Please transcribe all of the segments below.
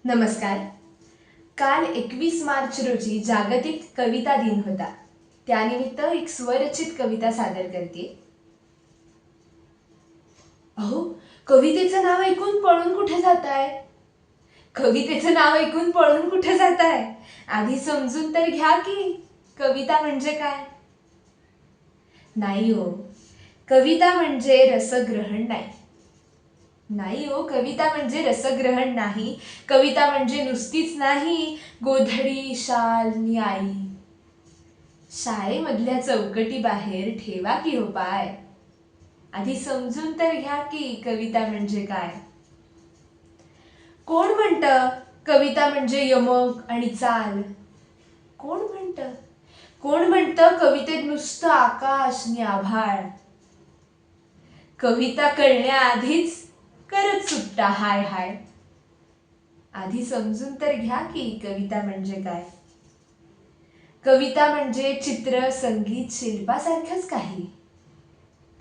नमस्कार. काल 21 मार्च रोजी जागतिक कविता दिन होता. त्यानिमित्त एक स्वरचित कविता सादर करते. अहो, कवितेचं नाव ऐकून पळून कुठे जाताय? कवितेचं नाव ऐकून पळून कुठे जाताय? आधी समजून तर घ्या की कविता म्हणजे काय? नाही हो, कविता म्हणजे रसग्रहण नाही. नाही हो, कविता म्हणजे रसग्रहण नाही. कविता म्हणजे नुसतीच नाही गोधडी, शाल नि आई. शाळेमधल्या चौकटी बाहेर ठेवा की हो पाय. आधी समजून तर घ्या की कविता म्हणजे काय. कोण म्हणतं कविता म्हणजे यमक आणि चाल? कोण म्हणतं कोण म्हणतं कवितेत नुसतं आकाश नि आभाळ? कविता कळण्याआधीच करत सुट्टा हाय हाय. आधी समजून तर घ्या की कविता म्हणजे काय. कविता म्हणजे चित्र, संगीत, शिल्पासारखंच काही.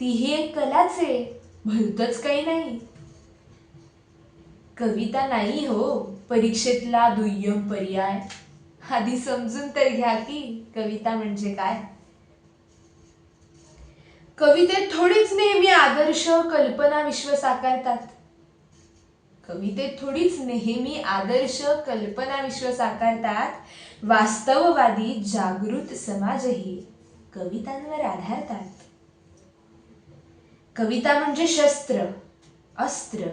तीही एक कलाच आहे, भलतंच काही नाही. कविता नाही हो परीक्षेतला दुय्यम पर्याय. आधी समजून तर घ्या की कविता म्हणजे काय. कवितेत थोडीच नेहमी आदर्श कल्पना विश्व साकारतात. कवितेत थोडीच नेहमी आदर्श कल्पना विश्व साकारतात. वास्तववादी जागृत समाजही कवितांवर आधारतात. कविता म्हणजे शस्त्र, अस्त्र,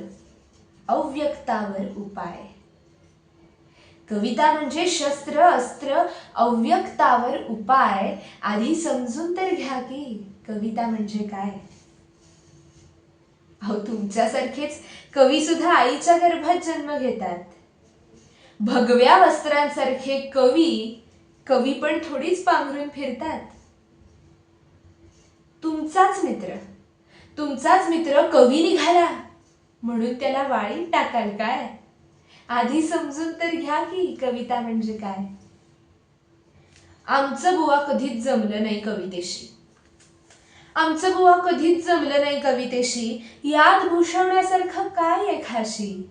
अव्यक्तावर उपाय. कविता म्हणजे शस्त्र, अस्त्र, अव्यक्तावर उपाय. आधी समजून तर घ्या की कविता म्हणजे काय. अहो, तुमच्यासारखेच कवी सुद्धा आईच्या गर्भात जन्म घेतात. भगव्या वस्त्रांसारखे कवी कवी पण थोडीच पांघरून फिरतात. तुमचाच मित्र कवी निघाला म्हणून त्याला वाळीत टाकाल काय. आधी समजून तर घ्या की कविता म्हणजे काय. आमचं बुवा कधीच जमलं नाही कवितेशी. आमचं बुवा कधीच जमलं नाही कवितेशी. यात भूषवण्यासारखं काय आहे खाशी.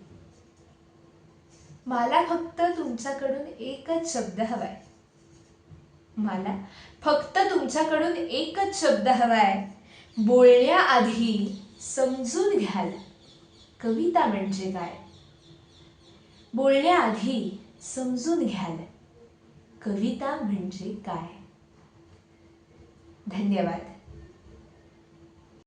मला फक्त तुमच्याकडून एकच शब्द हवाय. मला फक्त तुमच्याकडून एकच शब्द हवाय. बोलण्याआधी समजून घ्याल कविता म्हणजे काय. बोलण्याआधी समजून घ्याल कविता म्हणजे काय. धन्यवाद.